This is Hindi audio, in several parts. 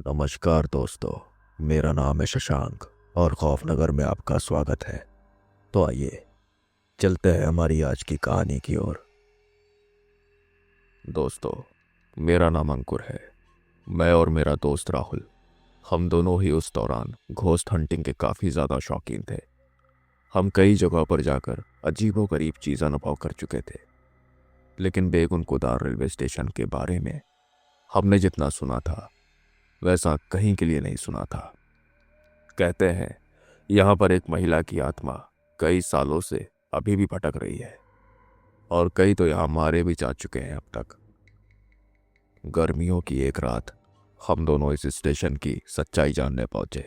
नमस्कार दोस्तों। मेरा नाम है शशांक और खौफनगर में आपका स्वागत है। तो आइए चलते हैं हमारी आज की कहानी की ओर। दोस्तों, मेरा नाम अंकुर है। मैं और मेरा दोस्त राहुल, हम दोनों ही उस दौरान घोस्ट हंटिंग के काफ़ी ज़्यादा शौकीन थे। हम कई जगहों पर जाकर अजीबोगरीब चीज़ अनुभव कर चुके थे, लेकिन बेगुनकुदार रेलवे स्टेशन के बारे में हमने जितना सुना था वैसा कहीं के लिए नहीं सुना था। कहते हैं यहाँ पर एक महिला की आत्मा कई सालों से अभी भी भटक रही है और कई तो यहाँ मारे भी जा चुके हैं अब तक। गर्मियों की एक रात हम दोनों इस स्टेशन की सच्चाई जानने पहुंचे।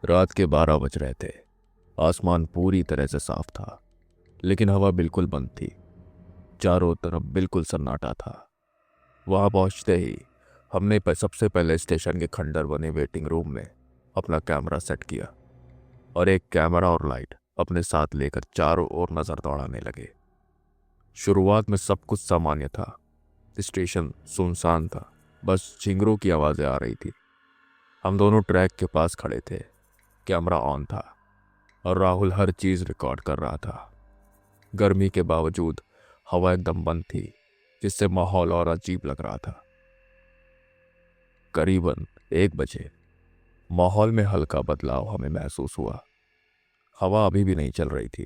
रात के 12 बज रहे थे। आसमान पूरी तरह से साफ था, लेकिन हवा बिल्कुल बंद थी। चारों तरफ बिल्कुल सन्नाटा था। वहां पहुंचते ही हमने सबसे पहले स्टेशन के खंडर बने वेटिंग रूम में अपना कैमरा सेट किया और एक कैमरा और लाइट अपने साथ लेकर चारों ओर नजर दौड़ाने लगे। शुरुआत में सब कुछ सामान्य था। स्टेशन सुनसान था, बस झिंगरों की आवाजें आ रही थी। हम दोनों ट्रैक के पास खड़े थे। कैमरा ऑन था और राहुल हर चीज रिकॉर्ड कर रहा था। गर्मी के बावजूद हवा एकदम बंद थी, जिससे माहौल और अजीब लग रहा था। करीबन 1 बजे माहौल में हल्का बदलाव हमें महसूस हुआ। हवा अभी भी नहीं चल रही थी,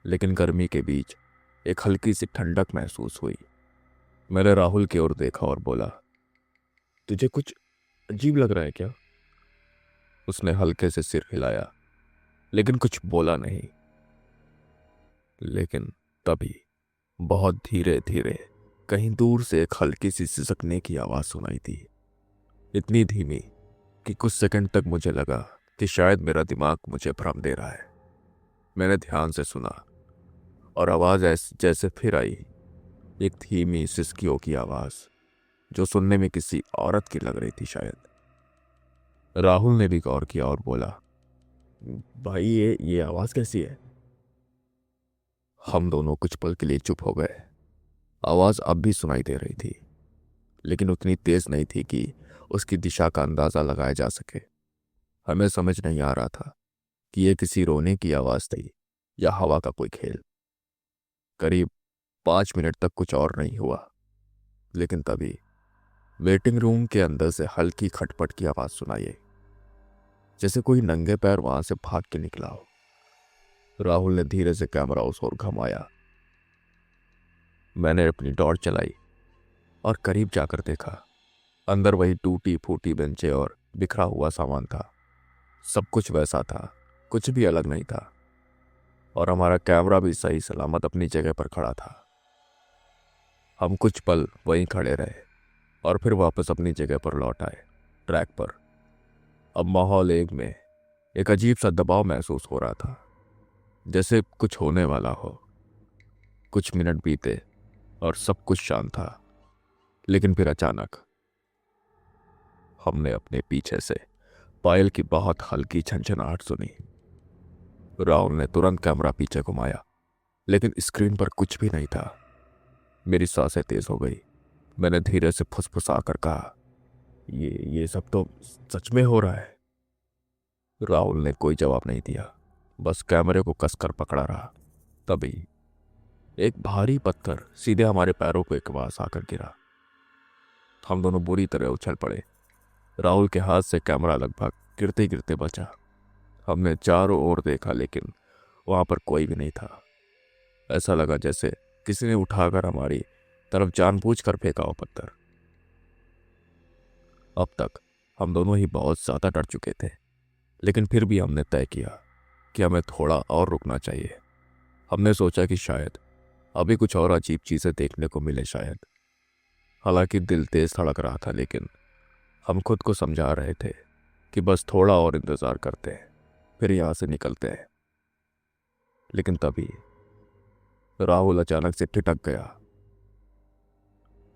लेकिन गर्मी के बीच एक हल्की सी ठंडक महसूस हुई। मैंने राहुल की ओर देखा और बोला, तुझे कुछ अजीब लग रहा है क्या? उसने हल्के से सिर हिलाया, लेकिन कुछ बोला नहीं। लेकिन तभी बहुत धीरे धीरे कहीं दूर से एक हल्की सी सिसकने की आवाज सुनाई दी। इतनी धीमी कि कुछ सेकंड तक मुझे लगा कि शायद मेरा दिमाग मुझे भ्रम दे रहा है। मैंने ध्यान से सुना और आवाज जैसे फिर आई, एक धीमी सिसकियों की आवाज जो सुनने में किसी औरत की लग रही थी शायद। राहुल ने भी गौर किया और बोला, भाई ये आवाज कैसी है? हम दोनों कुछ पल के लिए चुप हो गए। आवाज अब भी सुनाई दे रही थी, लेकिन उतनी तेज नहीं थी कि उसकी दिशा का अंदाजा लगाया जा सके। हमें समझ नहीं आ रहा था कि यह किसी रोने की आवाज थी या हवा का कोई खेल। करीब 5 मिनट तक कुछ और नहीं हुआ, लेकिन तभी वेटिंग रूम के अंदर से हल्की खटपट की आवाज सुनाई, जैसे कोई नंगे पैर वहां से भाग के निकला हो। राहुल ने धीरे से कैमरा उस ओर घुमाया। मैंने अपनी टॉर्च चलाई और करीब जाकर देखा। अंदर वही टूटी फूटी बेंचें और बिखरा हुआ सामान था। सब कुछ वैसा था, कुछ भी अलग नहीं था, और हमारा कैमरा भी सही सलामत अपनी जगह पर खड़ा था। हम कुछ पल वहीं खड़े रहे और फिर वापस अपनी जगह पर लौट आए, ट्रैक पर। अब माहौल में एक अजीब सा दबाव महसूस हो रहा था, जैसे कुछ होने वाला हो। कुछ मिनट बीते और सब कुछ शांत था, लेकिन फिर अचानक हमने अपने पीछे से पायल की बहुत हल्की झंझनाहट सुनी। राहुल ने तुरंत कैमरा पीछे घुमाया, लेकिन स्क्रीन पर कुछ भी नहीं था। मेरी सांसें तेज हो गई। मैंने धीरे से फुसफुसा कर कहा, ये सब तो सच में हो रहा है। राहुल ने कोई जवाब नहीं दिया, बस कैमरे को कसकर पकड़ा रहा। तभी एक भारी पत्थर सीधे हमारे पैरों को एक पास आकर गिरा। हम दोनों बुरी तरह उछल पड़े। राहुल के हाथ से कैमरा लगभग गिरते गिरते बचा। हमने चारों ओर देखा, लेकिन वहां पर कोई भी नहीं था। ऐसा लगा जैसे किसी ने उठाकर हमारी तरफ जानबूझकर फेंका हो पत्थर। अब तक हम दोनों ही बहुत ज्यादा डर चुके थे, लेकिन फिर भी हमने तय किया कि हमें थोड़ा और रुकना चाहिए। हमने सोचा कि शायद अभी कुछ और अजीब चीजें देखने को मिले शायद। हालांकि दिल तेज धड़क रहा था, लेकिन हम खुद को समझा रहे थे कि बस थोड़ा और इंतजार करते हैं, फिर यहां से निकलते हैं। लेकिन तभी राहुल अचानक से ठिठक गया।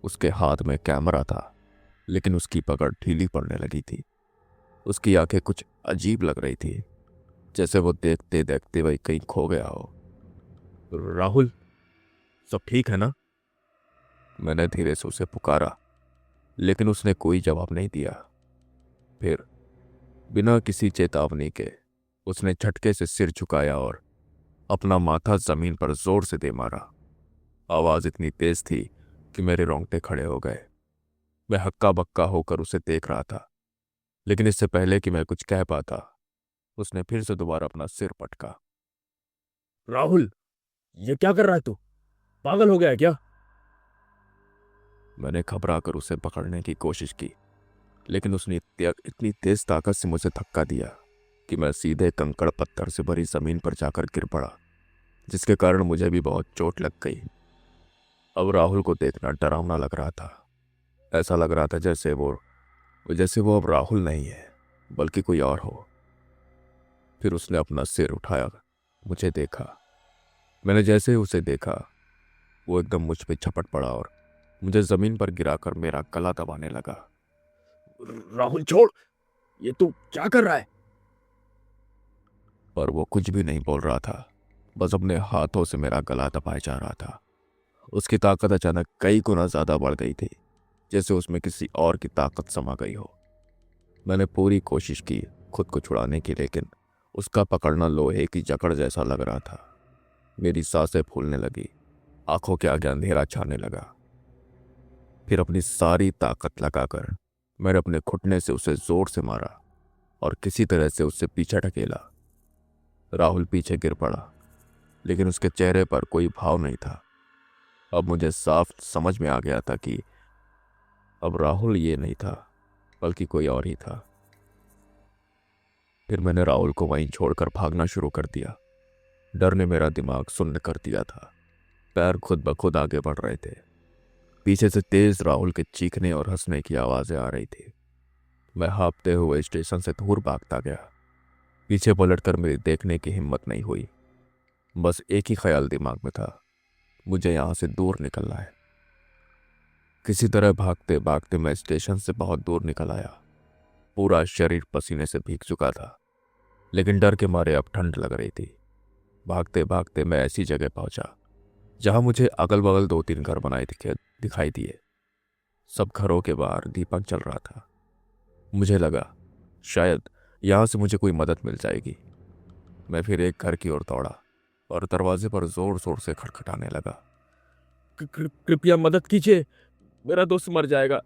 उसके हाथ में कैमरा था, लेकिन उसकी पकड़ ढीली पड़ने लगी थी। उसकी आंखें कुछ अजीब लग रही थी, जैसे वो देखते देखते वही कहीं खो गया हो। राहुल, सब ठीक है ना? मैंने धीरे से उसे पुकारा, लेकिन उसने कोई जवाब नहीं दिया। फिर बिना किसी चेतावनी के उसने झटके से सिर झुकाया और अपना माथा जमीन पर जोर से दे मारा। आवाज इतनी तेज थी कि मेरे रोंगटे खड़े हो गए। मैं हक्का बक्का होकर उसे देख रहा था, लेकिन इससे पहले कि मैं कुछ कह पाता उसने फिर से दोबारा अपना सिर पटका। राहुल, ये क्या कर रहा है तू? पागल हो गया है क्या? मैंने घबरा कर उसे पकड़ने की कोशिश की, लेकिन उसने इतनी तेज ताकत से मुझे धक्का दिया कि मैं सीधे कंकड़ पत्थर से भरी जमीन पर जाकर गिर पड़ा, जिसके कारण मुझे भी बहुत चोट लग गई। अब राहुल को देखना डरावना लग रहा था। ऐसा लग रहा था जैसे वो अब राहुल नहीं है, बल्कि कोई और हो। फिर उसने अपना सिर उठाया, मुझे देखा। मैंने जैसे ही उसे देखा, वो एकदम मुझ पे झपट पड़ा और मुझे जमीन पर गिराकर मेरा गला दबाने लगा। राहुल छोड़, ये तू क्या कर रहा है? पर वो कुछ भी नहीं बोल रहा था, बस अपने हाथों से मेरा गला दबाए जा रहा था। उसकी ताकत अचानक कई गुना ज्यादा बढ़ गई थी, जैसे उसमें किसी और की ताकत समा गई हो। मैंने पूरी कोशिश की खुद को छुड़ाने की, लेकिन उसका पकड़ना लोहे की जकड़ जैसा लग रहा था। मेरी सांसें फूलने लगी, आंखों के आगे अंधेरा छाने लगा। फिर अपनी सारी ताकत लगाकर मैंने अपने घुटने से उसे जोर से मारा और किसी तरह से उससे पीछे ढकेला। राहुल पीछे गिर पड़ा, लेकिन उसके चेहरे पर कोई भाव नहीं था। अब मुझे साफ समझ में आ गया था कि अब राहुल ये नहीं था, बल्कि कोई और ही था। फिर मैंने राहुल को वहीं छोड़कर भागना शुरू कर दिया। डर ने मेरा दिमाग सुन्न कर दिया था। पैर खुद ब खुद आगे बढ़ रहे थे। पीछे से तेज राहुल के चीखने और हंसने की आवाजें आ रही थी। मैं हाँफते हुए स्टेशन से दूर भागता गया। पीछे पलटकर मेरी देखने की हिम्मत नहीं हुई। बस एक ही ख्याल दिमाग में था, मुझे यहां से दूर निकलना है। किसी तरह भागते भागते मैं स्टेशन से बहुत दूर निकल आया। पूरा शरीर पसीने से भीग चुका था, लेकिन डर के मारे अब ठंड लग रही थी। भागते भागते मैं ऐसी जगह पहुंचा जहां मुझे अगल बगल 2-3 घर बनाए दिखाई दिए। सब घरों के बाहर दीपक जल रहा था। मुझे लगा शायद यहां से मुझे कोई मदद मिल जाएगी। मैं फिर एक घर की ओर दौड़ा और दरवाजे पर जोर जोर से खटखटाने लगा। कृपया मदद कीजिए, मेरा दोस्त मर जाएगा।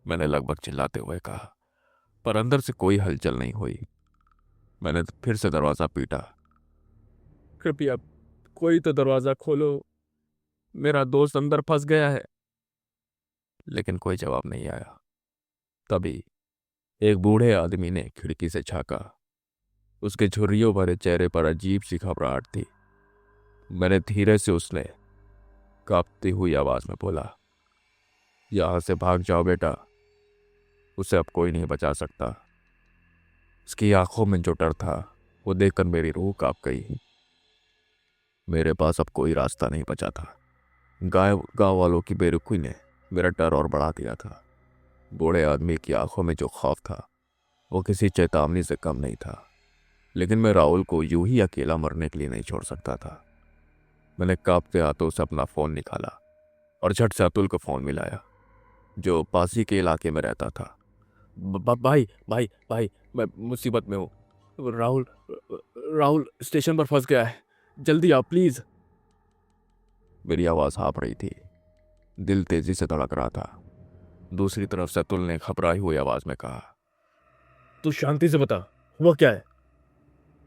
मैंने लगभग चिल्लाते हुए कहा, पर अंदर से कोई हलचल नहीं हुई। मैंने फिर से दरवाजा पीटा। कृपया कोई तो दरवाजा खोलो, मेरा दोस्त अंदर फंस गया है। लेकिन कोई जवाब नहीं आया। तभी एक बूढ़े आदमी ने खिड़की से झांका। उसके झुर्रियों भरे चेहरे पर अजीब सी घबराहट थी। मैंने धीरे से उसने कांपती हुई आवाज में बोला, यहां से भाग जाओ बेटा, उसे अब कोई नहीं बचा सकता। उसकी आंखों में जो डर था वो देखकर मेरी रूह कांप गई। मेरे पास अब कोई रास्ता नहीं बचा था। गांव वालों की बेरुखी ने मेरा डर और बढ़ा दिया था। बूढ़े आदमी की आंखों में जो खौफ था वो किसी चेतावनी से कम नहीं था। लेकिन मैं राहुल को यूं ही अकेला मरने के लिए नहीं छोड़ सकता था। मैंने कांपते हाथों से अपना फोन निकाला और झट से अतुल को फोन मिलाया, जो पास ही के इलाके में रहता था। भाई भाई भाई, मैं मुसीबत में हूँ। राहुल राहुल स्टेशन पर फंस गया है, जल्दी आओ प्लीज। मेरी आवाज हाँफ रही थी, दिल तेजी से धड़क रहा था। दूसरी तरफ से अतुल ने घबराई हुई आवाज में कहा, तू शांति से बता, हुआ क्या है?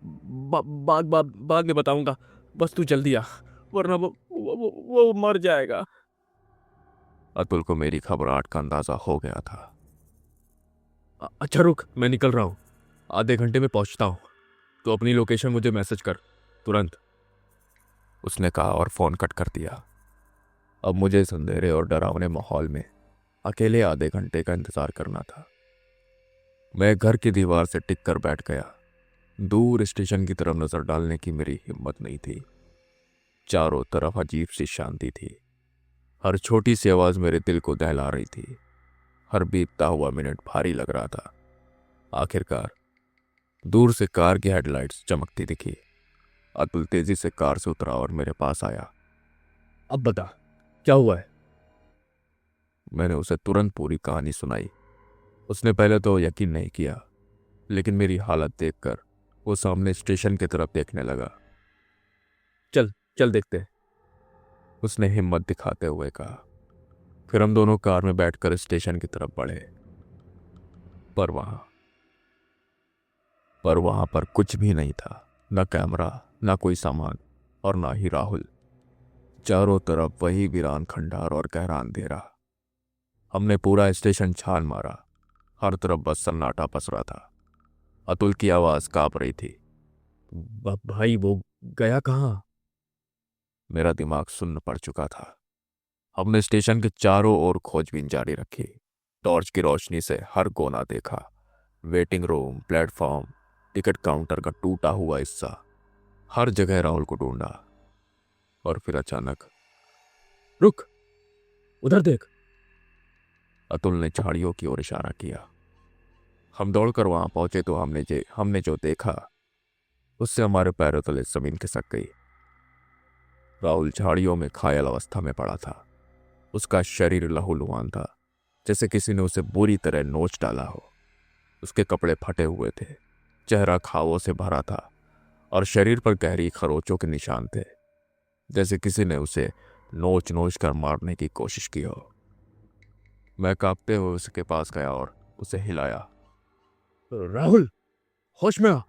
बाद में बताऊंगा, बस तू जल्दी आ, वरना वो मर जाएगा। अतुल को मेरी घबराहट का अंदाजा हो गया था। अच्छा रुक, मैं निकल रहा हूँ, आधे घंटे में पहुंचता हूँ। तो अपनी लोकेशन मुझे मैसेज कर तुरंत। उसने कहा और फोन कट कर दिया। अब मुझे इस अंधेरे और डरावने माहौल में अकेले आधे घंटे का इंतजार करना था। मैं घर की दीवार से टिक कर बैठ गया। दूर स्टेशन की तरफ नजर डालने की मेरी हिम्मत नहीं थी। चारों तरफ अजीब सी शांति थी। हर छोटी सी आवाज मेरे दिल को दहला रही थी। हर बीतता हुआ मिनट भारी लग रहा था। आखिरकार दूर से कार की हेडलाइट्स चमकती दिखी। अतुल तेजी से कार से उतरा और मेरे पास आया। अब बता, क्या हुआ है? मैंने उसे तुरंत पूरी कहानी सुनाई। उसने पहले तो यकीन नहीं किया, लेकिन मेरी हालत देखकर वो सामने स्टेशन की तरफ देखने लगा। चल चल देखते हैं। उसने हिम्मत दिखाते हुए कहा। फिर हम दोनों कार में बैठकर स्टेशन की तरफ बढ़े। पर वहां पर कुछ भी नहीं था। न कैमरा, न कोई सामान, और ना ही राहुल। चारों तरफ वही वीरान खंडहर और गहरा अंधेरा। हमने पूरा स्टेशन छान मारा। हर तरफ बस सन्नाटा पसरा था। अतुल की आवाज कांप रही थी। भाई वो गया कहाँ? मेरा दिमाग सुन्न पड़ चुका था। हमने स्टेशन के चारों ओर खोजबीन जारी रखी। टॉर्च की रोशनी से हर कोना देखा। Waiting room, platform, ticket counter का टूटा हुआ हिस्सा, हर जगह राहुल को ढूंढा। और फिर अचानक रुक, उधर देख। अतुल ने झाड़ियों की ओर इशारा किया। हम दौड़कर वहां पहुंचे तो हमने जो देखा उससे हमारे पैरों तले जमीन खिसक गई। राहुल झाड़ियों में घायल अवस्था में पड़ा था। उसका शरीर लहूलुहान था, जैसे किसी ने उसे बुरी तरह नोच डाला हो। उसके कपड़े फटे हुए थे, चेहरा घावों से भरा था, और शरीर पर गहरी खरोचों के निशान थे, जैसे किसी ने उसे नोच नोच कर मारने की कोशिश की हो। मैं कांपते हुए उसके पास गया और उसे हिलाया। राहुल, होश में आ।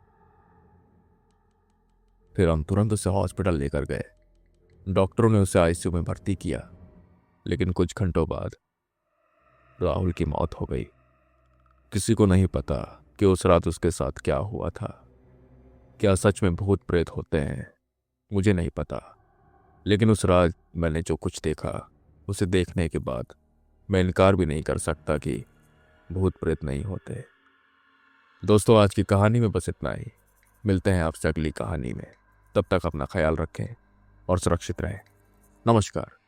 फिर हम तुरंत उसे हॉस्पिटल लेकर गए। डॉक्टरों ने उसे आईसीयू में भर्ती किया, लेकिन कुछ घंटों बाद राहुल की मौत हो गई। किसी को नहीं पता कि उस रात उसके साथ क्या हुआ था। क्या सच में भूत प्रेत होते हैं? मुझे नहीं पता, लेकिन उस रात मैंने जो कुछ देखा, उसे देखने के बाद मैं इनकार भी नहीं कर सकता कि भूत प्रेत नहीं होते। दोस्तों, आज की कहानी में बस इतना ही। मिलते हैं आपसे अगली कहानी में। तब तक अपना ख्याल रखें और सुरक्षित रहें। नमस्कार।